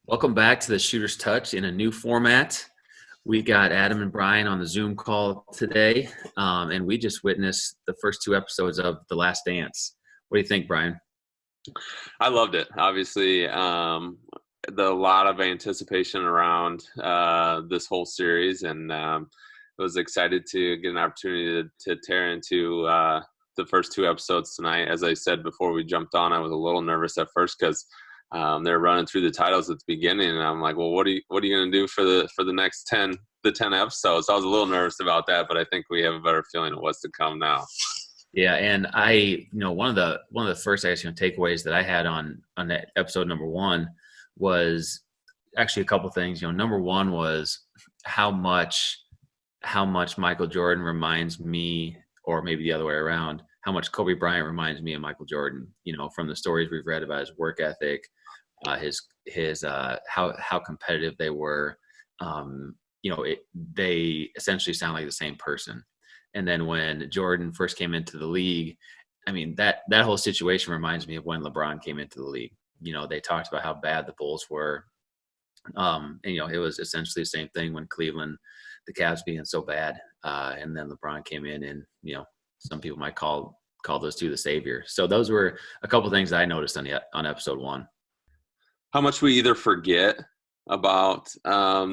Welcome back to the Shooter's Touch in a new format. We got Adam and Brian on the Zoom call today, and we just witnessed the first two episodes of The Last Dance. What do you think, Brian? I loved it. Obviously, the lot of anticipation around this whole series, and was excited to get an opportunity to tear into the first two episodes tonight. As I said before we jumped on, I was a little nervous at first because they're running through the titles at the beginning, and I'm like, well, what are you going to do for the next 10 episodes? So I was a little nervous about that, but I think we have a better feeling of what's to come now. Yeah, and one of the first takeaways that I had on that episode number one was actually a couple things. Number one was how much how much Michael Jordan reminds me, or maybe the other way around, how much Kobe Bryant reminds me of Michael Jordan. From the stories we've read about his work ethic, his how competitive they were. They essentially sound like the same person. And then when Jordan first came into the league, I mean that whole situation reminds me of when LeBron came into the league. They talked about how bad the Bulls were. And it was essentially the same thing when Cleveland, the Cavs being so bad, and then LeBron came in, and some people might call those two the savior. So those were a couple of things I noticed on episode one. How much we either forget about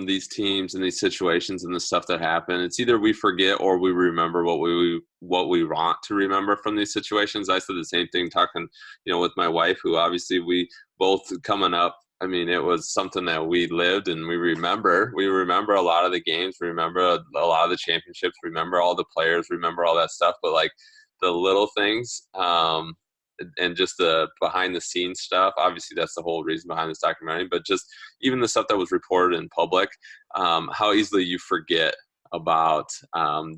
these teams and these situations and the stuff that happen. It's either we forget or we remember what we want to remember from these situations. I said the same thing talking, with my wife, who obviously we both coming up. I mean, it was something that we lived and we remember. We remember a lot of the games. We remember a lot of the championships. Remember all the players. Remember all that stuff. But like the little things, and just the behind the scenes stuff. Obviously, that's the whole reason behind this documentary. But just even the stuff that was reported in public, how easily you forget about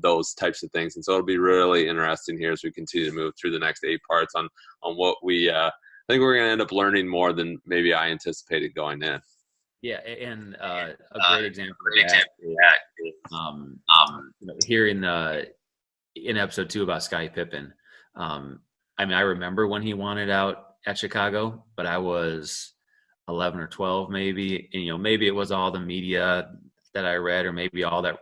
those types of things. And so it'll be really interesting here as we continue to move through the next 8 parts on what we. I think we're going to end up learning more than maybe I anticipated going in. Yeah, and a great example of that is here in episode two about Scottie Pippen. I mean, I remember when he wanted out at Chicago, but I was 11 or 12 maybe. And, maybe it was all the media that I read, or maybe all that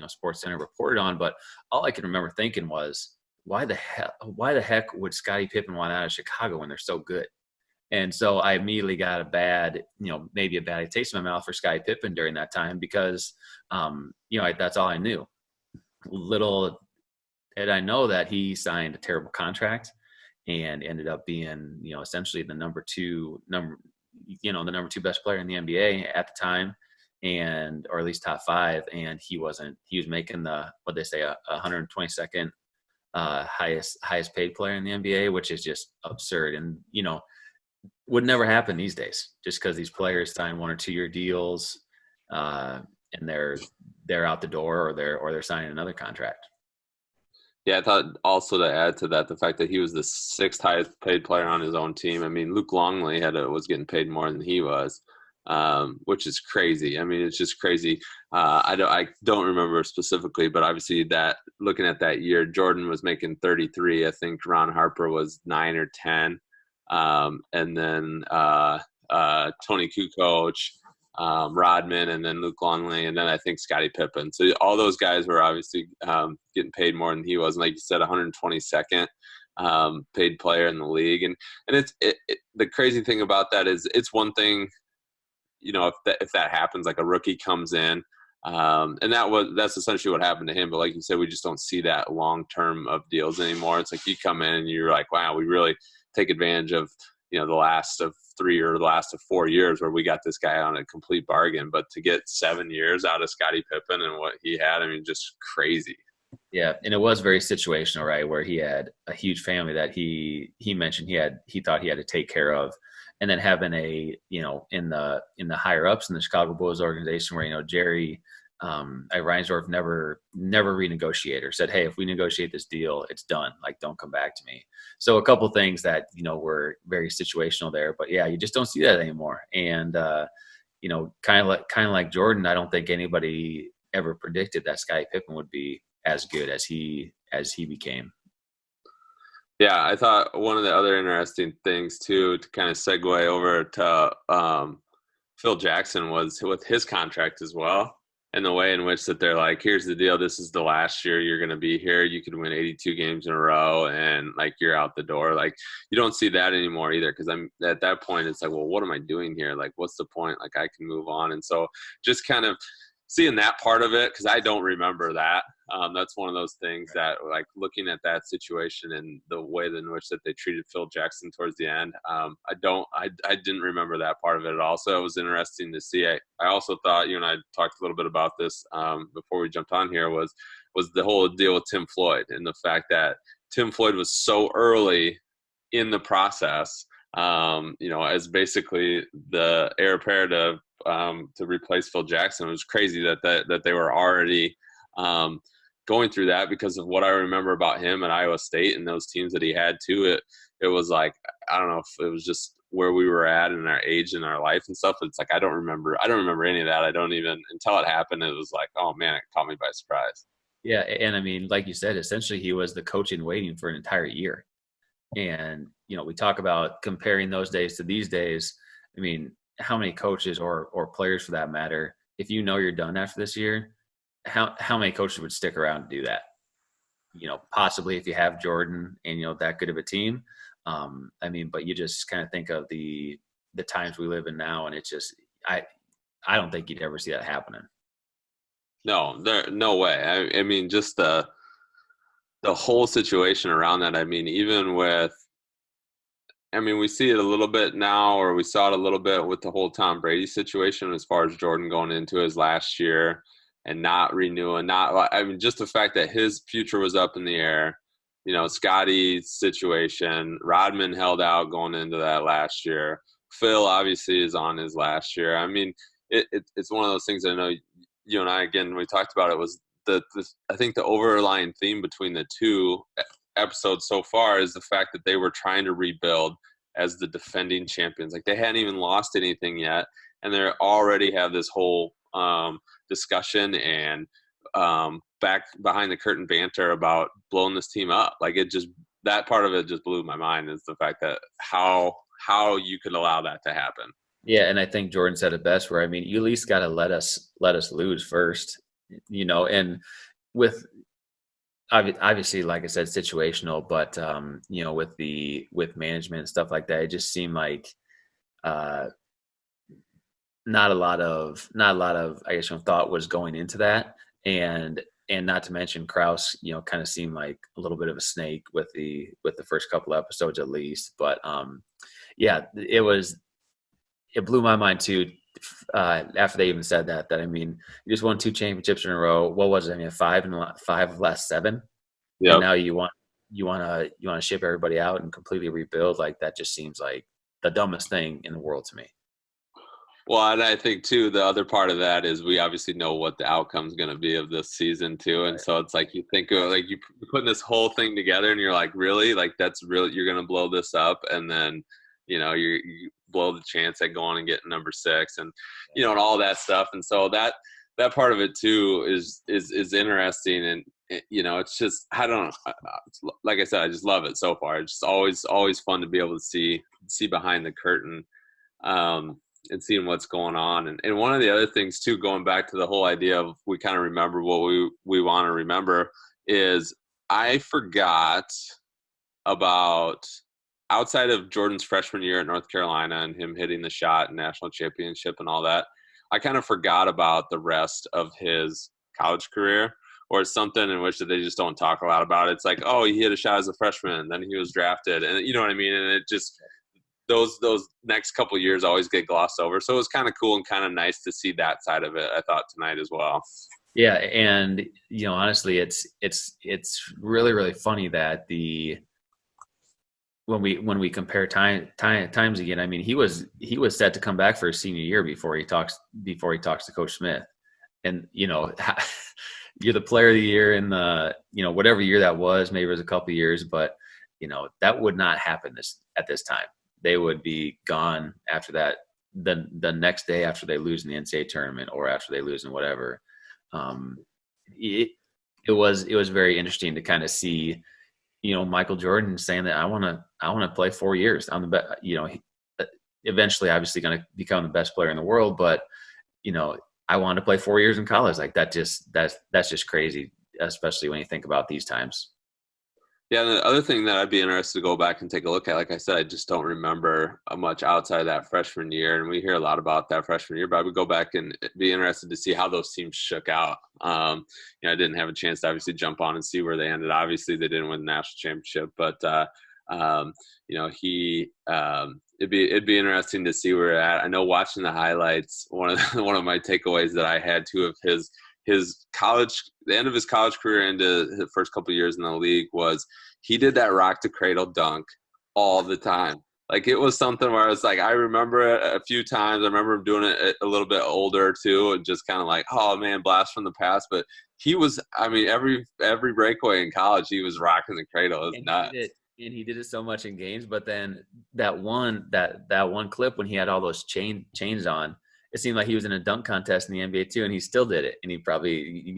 Sports Center reported on. But all I can remember thinking was, why the heck would Scottie Pippen want out of Chicago when they're so good? And so I immediately got maybe a bad taste in my mouth for Scottie Pippen during that time because, that's all I knew. Little did I know that he signed a terrible contract and ended up being, essentially the number two best player in the NBA at the time, or at least top five. And he was making what they say, 122nd highest paid player in the NBA, which is just absurd. And, would never happen these days just because these players sign 1 or 2 year deals, and they're out the door, or they're signing another contract. Yeah, I thought also to add to that, the fact that he was the sixth highest paid player on his own team. I mean, Luke Longley was getting paid more than he was, which is crazy. I mean, it's just crazy. I don't remember specifically, but obviously that looking at that year, Jordan was making 33. I think Ron Harper was 9 or 10, and then Tony Kukoc, Rodman, and then Luke Longley, and then I think Scottie Pippen. So all those guys were obviously getting paid more than he was. And like you said, 122nd paid player in the league. And it's the crazy thing about that is it's one thing, if that happens, like a rookie comes in, and that's essentially what happened to him. But like you said, we just don't see that long term of deals anymore. It's like you come in and you're like, wow, we really take advantage of the last of 3 or the last of 4 years where we got this guy on a complete bargain. But to get 7 years out of Scottie Pippen and what he had, I mean, just crazy. Yeah, and it was very situational, right? Where he had a huge family that he mentioned he thought he had to take care of, and then having in the higher ups in the Chicago Bulls organization, where Jerry Reinsdorf never renegotiated, or said, hey, if we negotiate this deal, it's done. Like, don't come back to me. So a couple things that were very situational there, but yeah, you just don't see that anymore. And kind of like Jordan, I don't think anybody ever predicted that Scottie Pippen would be as good as he became. Yeah, I thought one of the other interesting things too, to kind of segue over to Phil Jackson was with his contract as well, and the way in which that they're like, here's the deal, this is the last year you're going to be here, you can win 82 games in a row and like you're out the door. Like you don't see that anymore either, because I'm at that point it's like, well, what am I doing here? Like what's the point? Like I can move on. And so just kind of seeing that part of it, because I don't remember that. That's one of those things that, like, looking at that situation and the way in which that they treated Phil Jackson towards the end, I didn't remember that part of it at all. So it was interesting to see. I also thought, you and I talked a little bit about this before we jumped on here, was the whole deal with Tim Floyd and the fact that Tim Floyd was so early in the process, as basically the heir apparent to replace Phil Jackson. It was crazy that they were already going through that, because of what I remember about him at Iowa State and those teams that he had too. It was like, I don't know if it was just where we were at in our age and our life and stuff. It's like I don't remember any of that. I don't even, until it happened, it was like, oh man, it caught me by surprise. Yeah, and I mean, like you said, essentially he was the coach in waiting for an entire year. And we talk about comparing those days to these days. I mean, how many coaches or players for that matter, if you're done after this year, how many coaches would stick around to do that? Possibly if you have Jordan and that good of a team. But you just kind of think of the times we live in now, and it's just I don't think you'd ever see that happening. No way. I mean, just the whole situation around that. I mean, even with, we see it a little bit now, or we saw it a little bit with the whole Tom Brady situation as far as Jordan going into his last year and not renewing, just the fact that his future was up in the air. Scotty's situation, Rodman held out going into that last year. Phil obviously is on his last year. I mean, it's one of those things. I know you and I, again, we talked about it, was I think the overlying theme between the two episodes so far is the fact that they were trying to rebuild as the defending champions. Like they hadn't even lost anything yet, and they already have this whole discussion and back behind the curtain banter about blowing this team up. Like that part of it just blew my mind, is the fact that how you could allow that to happen. Yeah, and I think Jordan said it best, where you at least got to let us lose first, and with obviously, like I said, situational, but with management and stuff like that, it just seemed like not a lot of I guess thought was going into that, and not to mention Krause, kind of seemed like a little bit of a snake with the first couple episodes at least, but yeah, it blew my mind too. After they even said that you just won 2 championships in a row. What was it? 5 of the last 7. Yeah. Now you want to ship everybody out and completely rebuild. Like that just seems like the dumbest thing in the world to me. Well, and I think too, the other part of that is we obviously know what the outcome is going to be of this season too, and so it's like you think of, like, you putting this whole thing together, and you're like, really, like that's real? You're going to blow this up, and then you blow the chance at going and getting number 6, and and all that stuff, and so that part of it too is interesting, and it's just, I don't know, like I said, I just love it so far. It's just always fun to be able to see behind the curtain. And seeing what's going on. And one of the other things too, going back to the whole idea of we kind of remember what we want to remember, is I forgot about, outside of Jordan's freshman year at North Carolina and him hitting the shot and national championship and all that, I kind of forgot about the rest of his college career, or it's something in which they just don't talk a lot about. It's like, oh, he hit a shot as a freshman, then he was drafted, and you know what I mean? And it just, those next couple of years always get glossed over. So it was kind of cool and kind of nice to see that side of it, I thought, tonight as well. Yeah, and honestly, it's really, really funny that when we compare times again, he was set to come back for his senior year before he talks to Coach Smith, and you're the player of the year in the whatever year that was, maybe it was a couple of years, but that would not happen at this time. They would be gone after that, the next day after they lose in the NCAA tournament, or after they lose in whatever. It was very interesting to kind of see, Michael Jordan saying that I want to play 4 years. I'm the best. eventually obviously going to become the best player in the world, but I wanted to play 4 years in college. Like that's just crazy, especially when you think about these times. Yeah, and the other thing that I'd be interested to go back and take a look at, like I said, I just don't remember much outside of that freshman year, and we hear a lot about that freshman year. But I would go back and be interested to see how those teams shook out. I didn't have a chance to obviously jump on and see where they ended. Obviously, they didn't win the national championship, but it'd be interesting to see where we're at. I know watching the highlights, one of my takeaways that I had too of his college, the end of his college career into the first couple of years in the league was he did that rock to cradle dunk all the time. Like it was something where I was like, I remember it a few times. I remember him doing it a little bit older too, and just kind of like, oh man, blast from the past. But he was, I mean, every breakaway in college, he was rocking the cradle. It was nuts. He did it so much in games, but then that one clip when he had all those chains on, it seemed like he was in a dunk contest in the NBA too, and he still did it. And he probably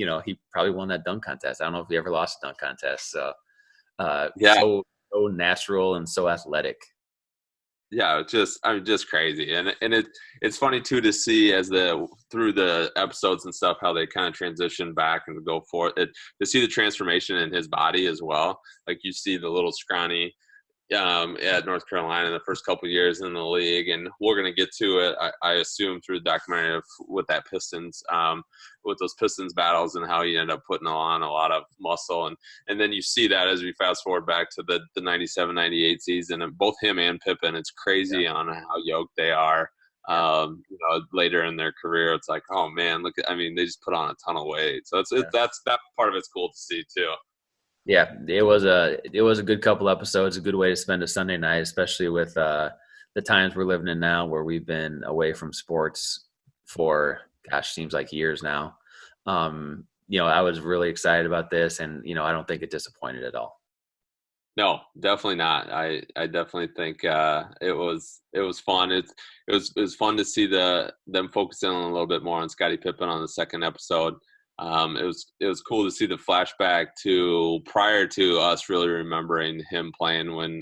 won that dunk contest. I don't know if he ever lost a dunk contest. So, Yeah. so natural and so athletic. Yeah, just crazy, and it's funny too to see through the episodes and stuff how they kind of transition back and go forth. To see the transformation in his body as well. Like you see the little scrawny at North Carolina in the first couple of years in the league, and we're going to get to it, I assume, through the documentary with that Pistons, with those Pistons battles and how he ended up putting on a lot of muscle, and then you see that as we fast forward back to the 97-98 season, and both him and Pippen, it's crazy on how yoked they are. Later in their career, it's like, oh man, they just put on a ton of weight, so that's that part of it's cool to see too. Yeah, it was a good couple episodes, a good way to spend a Sunday night, especially with the times we're living in now, where we've been away from sports for seems like years now. I was really excited about this, and I don't think it disappointed at all. No, definitely not. I definitely think it was fun. It was fun to see them focusing a little bit more on Scottie Pippen on the second episode. It was cool to see the flashback to prior to us really remembering him playing when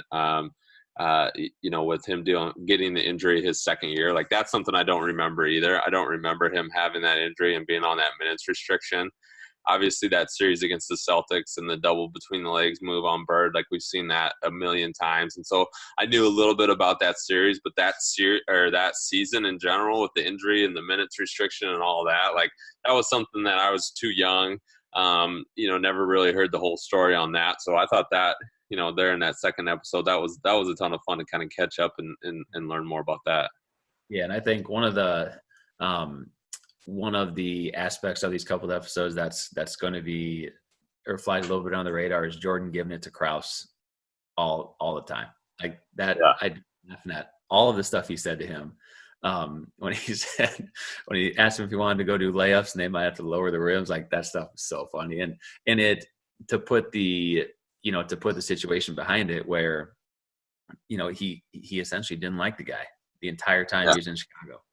with him getting the injury his second year. Like that's something I don't remember either. I don't remember him having that injury and being on that minutes restriction. Obviously that series against the Celtics and the double between the legs move on Bird, like we've seen that a million times. And so I knew a little bit about that series, but that season in general with the injury and the minutes restriction and all that, like that was something that I was too young, never really heard the whole story on that. So I thought that, there in that second episode, that was a ton of fun to kind of catch up and learn more about that. Yeah. And I think one of the aspects of these couple of episodes that's going to be or flies a little bit on the radar is Jordan giving it to Krause all the time. Like that, yeah. I laughing at all of the stuff he said to him when he asked him if he wanted to go do layups and they might have to lower the rims. Like that stuff was so funny, and to put the situation behind it where he essentially didn't like the guy the entire time he was in Chicago.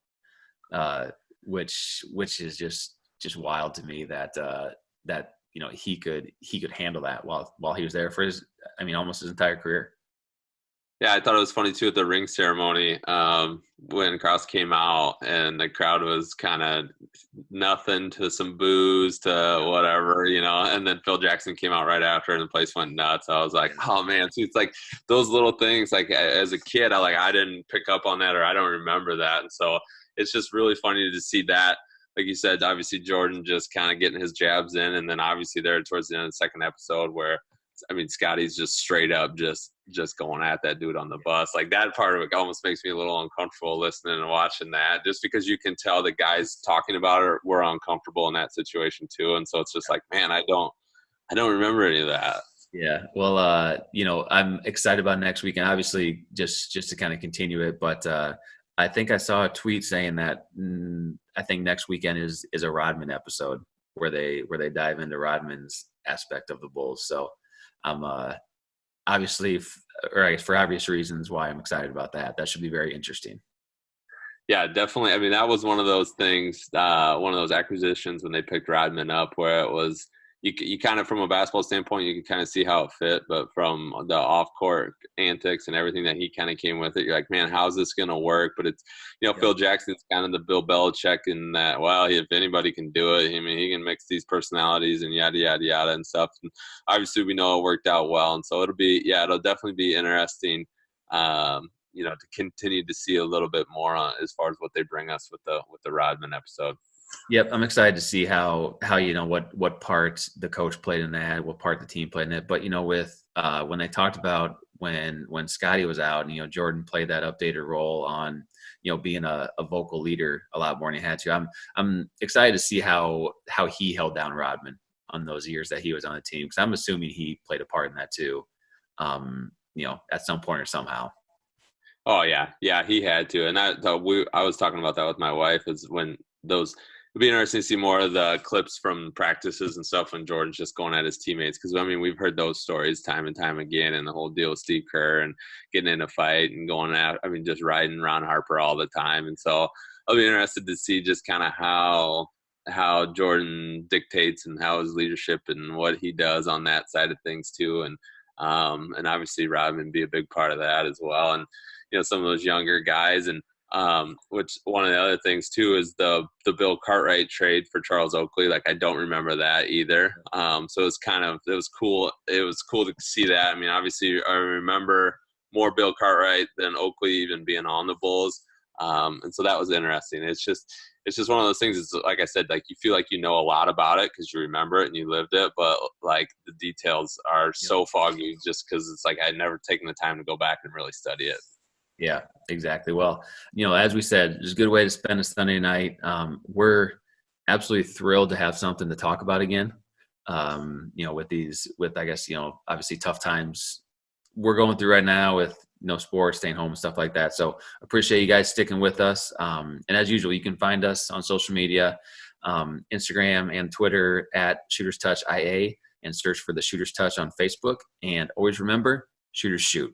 Which is just wild to me that he could handle that while he was there for almost his entire career. Yeah, I thought it was funny too at the ring ceremony when Krause came out and the crowd was kind of nothing to some boos to whatever, and then Phil Jackson came out right after and the place went nuts. I was like, oh man, so it's like those little things. Like as a kid, I didn't pick up on that or I don't remember that, and so it's just really funny to see that. Like you said, obviously Jordan just kind of getting his jabs in, and then obviously there towards the end of the second episode where Scottie's just straight up just going at that dude on the bus. Like that part of it almost makes me a little uncomfortable listening and watching that, just because you can tell the guys talking about it were uncomfortable in that situation too. And so it's just like, man, I don't remember any of that. Yeah. Well, I'm excited about next weekend, obviously just to kind of continue it. But I think I saw a tweet saying that I think next weekend is a Rodman episode where they dive into Rodman's aspect of the Bulls. So I'm obviously, or I guess for obvious reasons, why I'm excited about that. That should be very interesting. Yeah, definitely. That was one of those things, one of those acquisitions when they picked Rodman up, where it was, you kind of, from a basketball standpoint, you can kind of see how it fit, but from the off court antics and everything that he kind of came with it, you're like, man, how's this going to work? But it's, Phil Jackson's kind of the Bill Belichick in that, well, if anybody can do it, I mean, he can mix these personalities and yada, yada, yada and stuff. And obviously we know it worked out well. And so it'll definitely be interesting, to continue to see a little bit more as far as what they bring us with the Rodman episode. Yep, I'm excited to see how what part the coach played in that, what part the team played in it. But with when they talked about when Scottie was out, and Jordan played that updated role on being a vocal leader a lot more than he had to. I'm excited to see how he held down Rodman on those years that he was on the team, because I'm assuming he played a part in that too, at some point or somehow. Oh yeah, he had to, and I was talking about that with my wife, is when those. It'd be interesting to see more of the clips from practices and stuff when Jordan's just going at his teammates, because we've heard those stories time and time again, and the whole deal with Steve Kerr and getting in a fight and going at, just riding Ron Harper all the time. And so I'll be interested to see just kind of how Jordan dictates and how his leadership and what he does on that side of things too, and obviously Rodman be a big part of that as well, and some of those younger guys. And which one of the other things too is the Bill Cartwright trade for Charles Oakley. Like, I don't remember that either. So it was cool. It was cool to see that. Obviously I remember more Bill Cartwright than Oakley even being on the Bulls. And so that was interesting. It's just one of those things. It's like I said, like, you feel like you know a lot about it because you remember it and you lived it, but like the details are so foggy just because it's like I'd never taken the time to go back and really study it. Yeah, exactly. Well, as we said, it's a good way to spend a Sunday night. We're absolutely thrilled to have something to talk about again. With I guess, obviously tough times we're going through right now with no sports, staying home and stuff like that. So appreciate you guys sticking with us. And as usual, you can find us on social media, Instagram and Twitter at Shooters Touch IA, and search for the Shooters Touch on Facebook. And always remember, shooters shoot.